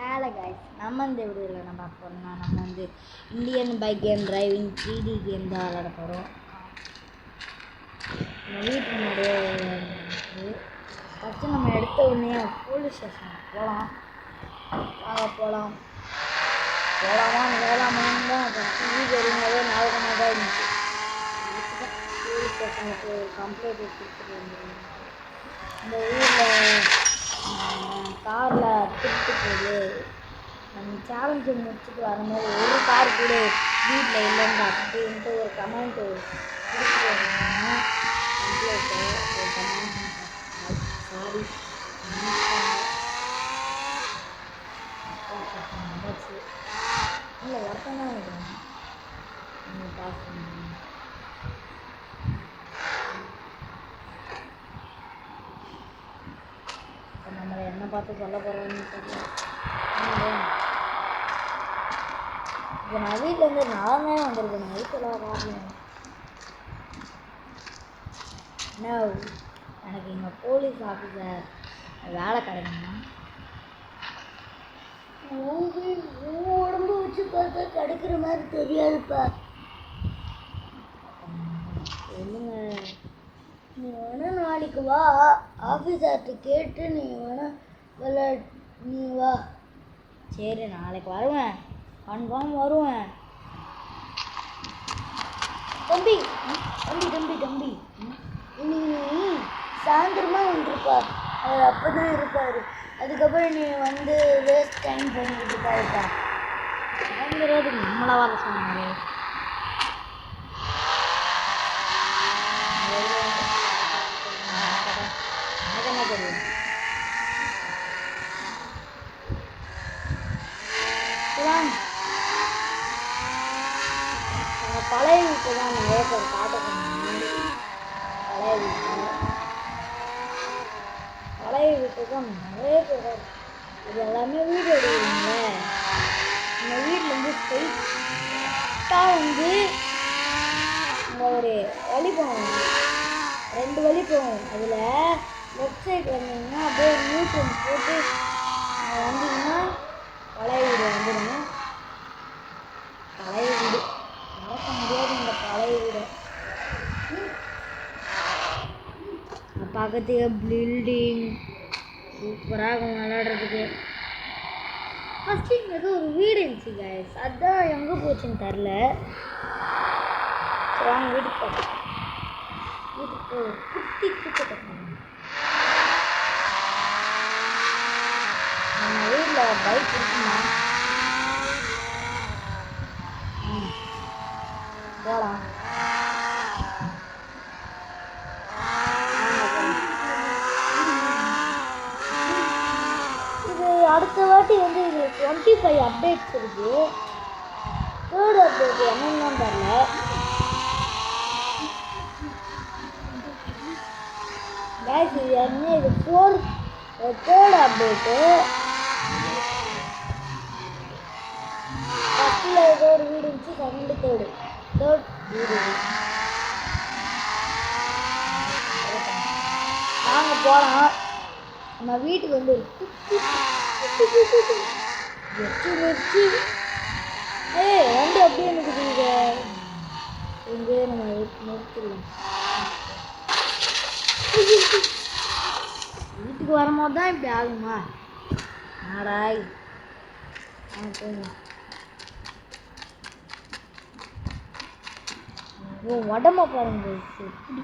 Hello guys, நம்ம இந்த வீடியோவில் என்ன பார்க்க போகிறோம்னா நம்ம வந்து Indian bike game driving 3D game தான் விளாட போகிறோம். நம்ம வீட்டு முன்னாடியே ஃபஸ்ட்டு நம்ம எடுத்த உடனே போலீஸ் ஸ்டேஷன் போகலாம். போகலாமா வேளாமான்னு தான் ஃபஸ்ட்டு வீடு எடுக்கும்போதே ஞாபகமாக தான் இருந்துச்சு. போலீஸ் ஸ்டேஷனுக்கு கம்ப்ளைண்ட் கொடுத்துட்டு வந்துருந்தோம். இந்த ஊரில் காரில் திருட்டு போகுது, நம்ம சேலஞ்சு முடிச்சுட்டு வரும்போது ஒரு கார் கூட வீட்டில் இல்லைன்னு அப்படின்ட்டு ஒரு கமெண்ட் கொடுத்துட்டு வந்தாங்க. கம்ப்ளைண்ட்டு ஒரு கமெண்ட் சாரி வந்துச்சு. இல்லை ஒருத்தம் தான் இருக்கிறேன் நீங்கள் பாஸ் பண்ணுறீங்க. நம்மளை என்ன பார்த்து சொல்ல போகிறோன்னு தெரியல. இப்போ நான் வீட்டிலேருந்து நானே வந்திருக்கேன். வீட்டில் பார்க்கணும். எனக்கு இங்கே போலீஸ் ஆஃபீஸர் வேலை கிடைக்குமா? உடம்பு வச்சு பார்த்தா கிடைக்கிற மாதிரி தெரியாதுப்பா. சொல்லுங்க, நீ வேணா நாளைக்கு வா, ஆஃபீஸர்கிட்ட கேட்டு நீ வேணா நீ வா. சரி, நாளைக்கு வருவேன், கன்ஃபார்ம் வருவேன். தம்பி தம்பி தம்பி தம்பி நீ சாயந்தரமா வந்துருப்பா. அவர் அப்போ தான் இருப்பார். அதுக்கப்புறம் நீ வந்து வேஸ்ட் டைம் பண்ணிட்டு இருப்பாருப்பா. சாயந்தரத்துக்கு நம்மளா வர சொன்னாரு. என்ன தெரியும்? பழைய வீட்டு தான் நிறைய பேர் காட்ட சொன்னாங்க. பழைய வீட்டு தான் நிறைய பேர். இது எல்லாமே வீடு எடுக்கிறீங்க. இந்த வீட்டிலேருந்து ஸ்ட்ரெயிட்டாக வந்து இங்கே ஒரு வழி போகும், 2 வழி போகும். அதில் லெஃப்ட் சைடு வந்தீங்கன்னா அப்படியே நியூட்ரல் போட்டு வந்தீங்கன்னா பழைய வீடு வந்துடும். பழைய வீடு மறக்க முடியாது. இந்த பழைய வீடு பக்கத்துக்கு பில்டிங் சூப்பராக இருக்கும் விளையாடுறதுக்கு. ஃபஸ்ட்டு இங்கே ஏதோ ஒரு வீடு இருந்துச்சு கைஸ், அதுதான் எங்கே போச்சுன்னு தெரில. சரி வாங்க வீட்டுக்கு போகிறோம். வீட்டுக்கு குட்டி குட்டி கட்டணும். நம்ம வீட்டில் பைக் இருக்குமா? போகலாம். இது அடுத்த வாட்டி வந்து இது 25 அப்டேட்ஸ் இருக்கு. 3rd அப்டேட் என்னன்னு தெரில. கேஸ் இது என்ன, இது 3rd அப்டேட்டு. ஃபஸ்ட்டில் ஏதோ ஒரு வீடு இருந்துச்சு, 2nd 3rd வீடு. நாங்கள் போகலாம். நம்ம வீட்டுக்கு வந்து ஒரு வச்சு வண்டி அப்படியே இருக்குது. இங்கே நம்ம நிறுத்திடலாம். வீட்டுக்கு வரும்போது தான் இப்படி ஆகுமா? நாடாய் உடம்ப பாருங்க. எப்படி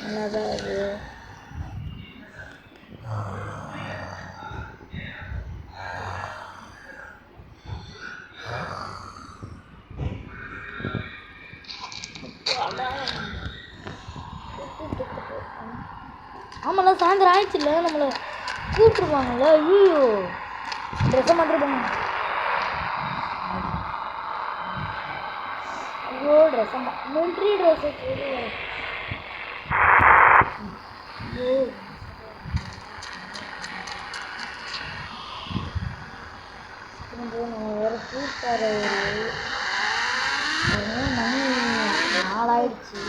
நல்லாதான் அது. ஆமாம்ல, சாயந்தரம் ஆயிடுச்சுல்ல, நம்மளை கூப்பிட்டுருவாங்கல்ல. ஐயோ, ட்ரெஸ்ஸை மாட்டிருப்பாங்க. ஐயோ, ட்ரெஸ்ஸை மிலிட்ரி ட்ரெஸ்ஸை போடுவேன். ஐயோ, நம்ம வேறு கூப்பிட்டாரு. மணி 4 ஆயிடுச்சு.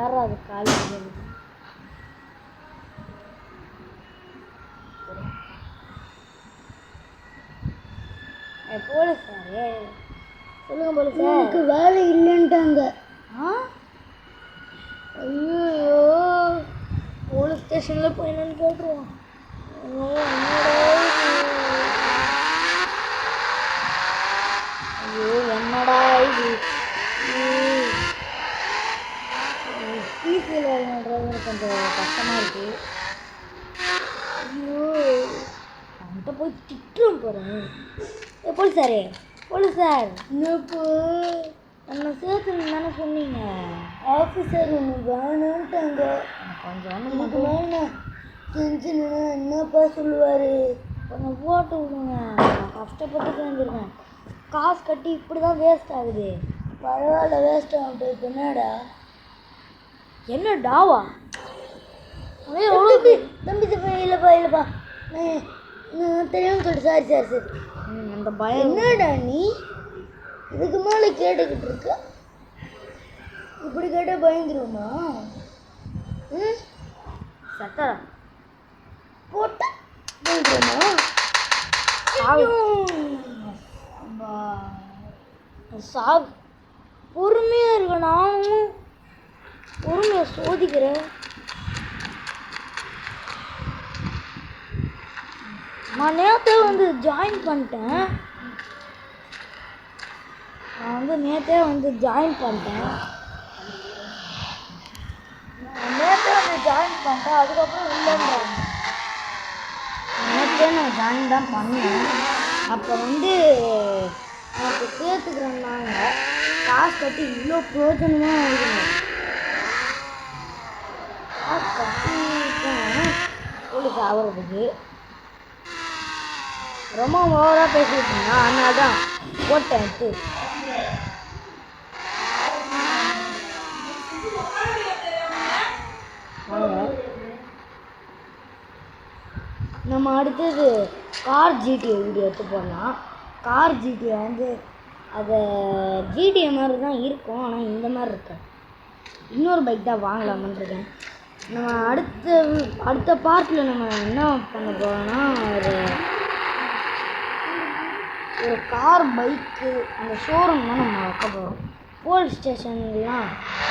யாரா அது காலேஜ் போலீஸ் சார் சொல்லுங்க போலீஸ் சார். எனக்கு வேலை இல்லைன்ட்டாங்க. ஐயோ போலீஸ் ஸ்டேஷனில் போய் என்னன்னு கேட்டுருவோம். ஐயோ என்னடா இது டிசியில் வேலைன்றது கொஞ்சம் கஷ்டமாக இருக்குது. ஐயோ அவன்கிட்ட போய் திட்டுறோம் போகிறேன். போலீஸ் சார் போலீஸ் சார் இன்னப்போ நம்ம சேர்த்துன்னு தானே சொன்னீங்க. ஆஃபீஸர் ஒன்று வேணுன்ட்டாங்க. கொஞ்சம் நமக்கு வேணும் செஞ்சுன்னு என்னப்பா சொல்லுவார். கொஞ்சம் போட்டு விடுங்க. நான் கஷ்டப்பட்டு செஞ்சுருக்கேன். காசு கட்டி இப்படி தான் வேஸ்ட் ஆகுது. பரவாயில்ல வேஸ்ட் ஆகுது. என்னடா என்ன டாவா தம்பி இல்லைப்பா இல்லைப்பா நான் தெரியாமல் சொல்லிட்டு சாரி சாரி சரி அந்த பயம். என்னடா நீ இதுக்கு மேலே கேட்டுக்கிட்டு இருக்க? இப்படி கேட்டால் பயந்துருவோமா? சட்டா போட்ட பயந்துருவோமா? சாகு பொறுமையாக இருக்க. நானும் பொறுமையை சோதிக்கிறேன். நான் நேற்றே வந்து ஜாயின் பண்ணிட்டேன். நேற்றே வந்து ஜாயின் பண்ணிட்டேன். அதுக்கப்புறம் இல்லைன்றாங்க. நேற்றே நான் ஜாயின் தான் பண்ணேன். அப்போ வந்து எனக்கு சேர்த்துக்கிறேன்னாங்க. காசு கட்டி இவ்வளோ பிரயோஜனமாக இருக்கணும். காசு கட்டிட்டேன் போலீஸ் ஆகிறதுக்கு. ரொம்ப ஓவராக பேசிட்டு இருந்தா. அதனால தான் போட்டேன். நம்ம அடுத்தது கார் ஜிடிஏ வீடியோ எடுத்து போடலாம். கார் ஜிடிஏ வந்து அதை ஜிடிஏ மாதிரி தான் இருக்கும். ஆனால் இந்த மாதிரி இருக்கு. இன்னொரு பைக் தான் வாங்கலாமான்னு இருக்கேன். நம்ம அடுத்த பார்ட்டில் நம்ம என்ன பண்ண போகிறோம்னா ஒரு கார் பைக்கு அந்த ஷோரூம் தான் நம்ம வைக்க போகிறோம். போலீஸ் ஸ்டேஷன்லாம்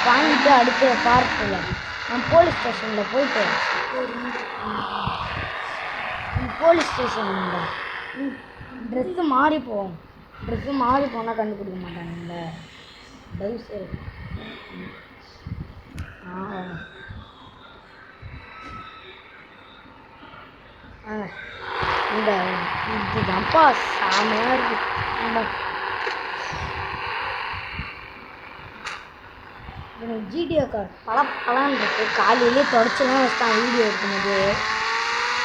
வாங்கிட்டு அடுத்த பார்ட்டில் நம்ம போலீஸ் ஸ்டேஷனில் போயிட்டு போலீஸ் ஸ்டேஷனில் ட்ரெஸ்ஸு மாறி போவோம். ட்ரெஸ்ஸு மாறி போனால் கண்டுபிடிக்க மாட்டாங்கல்ல. ட்ரெஸ்ஸு இந்த இதுதான்ப்பா செமையாக இருக்குது. எனக்கு ஜிடிஏ கார் பழம் இருக்கு. காலையிலே தொடச்சிலாம் வச்சுட்டான். வீடியோ எடுக்கும்போது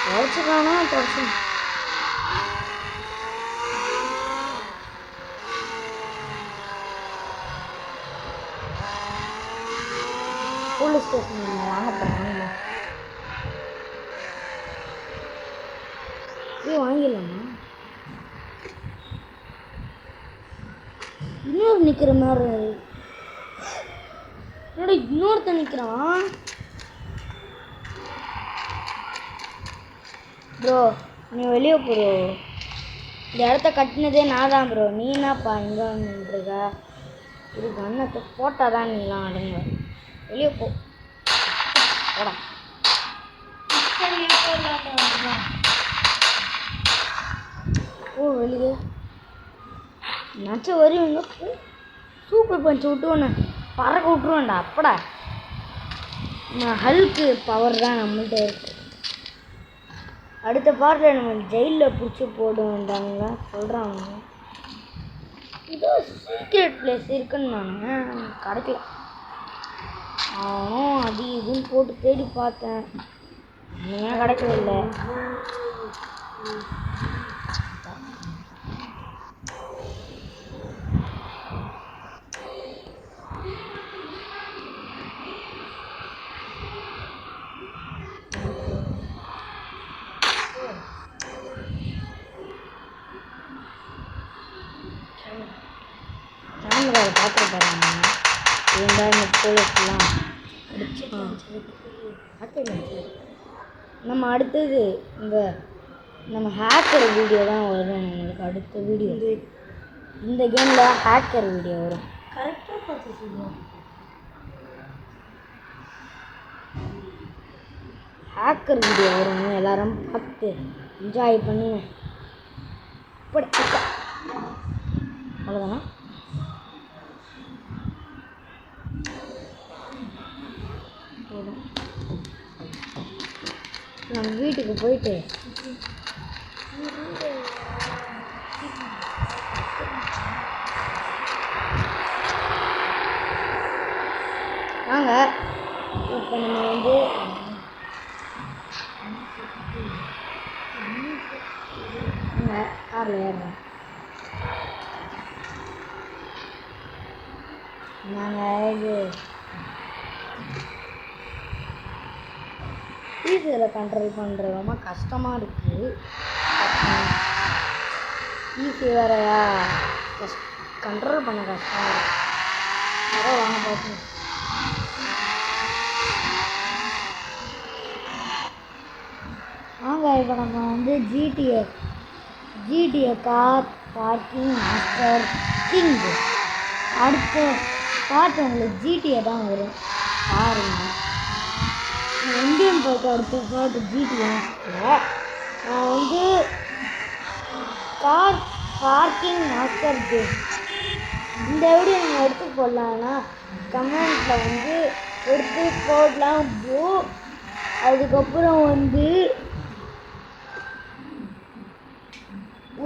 தொடச்சிட்டானா தொடச்சு போலீஸ் ஸ்டேஷன் வாங்க போகிறாங்க. இது வாங்கிடலாமா? இன்னொரு நிற்கிற மாதிரி என்னோட இன்னொருத்த நிற்கிறான். ப்ரோ நீ வெளியே ப்ரோ. இந்த இடத்த கட்டினதே நான் தான் ப்ரோ. நீ என்னப்பா இங்கே வந்துருக்க? இது கண்ணத்தை போட்டால் தான் நீலாம் அடங்க. வெளியே போ போடா. ஓ வெளியே நச்ச வருவீங்க. சூப்பர் பஞ்சு விட்டுவோண்ணே பறக்க விட்ருவேன்டா. அப்படா நான் ஹல்க்கு பவர் தான் நம்மள்கிட்ட இருக்கு. அடுத்த பார்ட்டில் நம்ம ஜெயிலில் பிடிச்சி போடுவேன்டாங்களா சொல்கிறாங்க. ஏதோ சீக்ரெட் பிளேஸ் இருக்குன்னு நான் கிடைக்கல. அது இதுன்னு போட்டு தேடி பார்த்தேன். ஏன் கிடைக்கல. இல்லை கேமராவை பார்த்துட்டு பாருங்க. இருந்தால் இந்த போலீஸ்லாம் நம்ம அடுத்தது நம்ம ஹேக்கர் வீடியோ தான் வரும். நம்மளுக்கு அடுத்த வீடியோ இந்த கேமில் ஹேக்கர் வீடியோ வரும். கரெக்டாக பார்த்து சொல்லுவோம். ஹேக்கர் வீடியோ வரும். எல்லாரும் பார்த்து என்ஜாய் பண்ணுங்க. அவ்வளோதானா? போதும். நம்ம வீட்டுக்கு போயிட்டு வாங்க. இப்போ நம்ம வந்து காரில் ஏறுறோம். நாங்கள் இது ஈஸியில் கண்ட்ரோல் பண்ணுறது ரொம்ப கஷ்டமாக இருக்குது. ஈஸி வேறையா கண்ட்ரோல் பண்ண கஷ்டமாக இருக்குது. அதான் வாங்க பார்த்து வாங்க. இப்போ நம்ம வந்து GTA car parking master king அடுத்த பார்ட் உங்களுக்கு ஜிடிஏ தான் வரும். பாருங்க. இந்தியன் பார்க்க அடுத்த பார்ட் ஜிடிஏ. நான் வந்து கார் பார்க்கிங் மாஸ்டர் கிங் இந்த வீடியோ நீங்கள் எடுத்து போடலான்னா கமெண்ட்டில் வந்து எடுத்து போடலாம் ப்ரோ. அதுக்கப்புறம் வந்து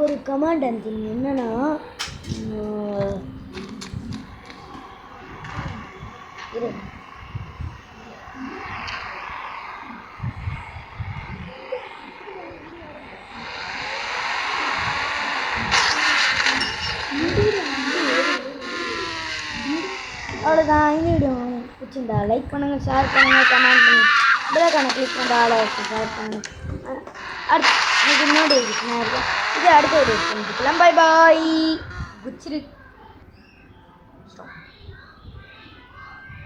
ஒரு கமெண்ட் அனுப்பிச்சிங்க. என்னன்னா அவ்வளோதான். இந்த வீடியோ பிடிச்சிருந்தா லைக் பண்ணுங்கள், ஷேர் பண்ணுங்கள், கமெண்ட் பண்ணுங்கள், பெல்லைக்கான கிளிக் பண்ணுற ஆளை ஷேர் பண்ணுங்கள். அடுத்து இன்னைக்கு நோட்டிஃபிகேஷனாக இருக்கும். இது அடுத்த வீடியோ செஞ்சுக்கலாம். பாய் பாய். பிடிச்சிருக்கு.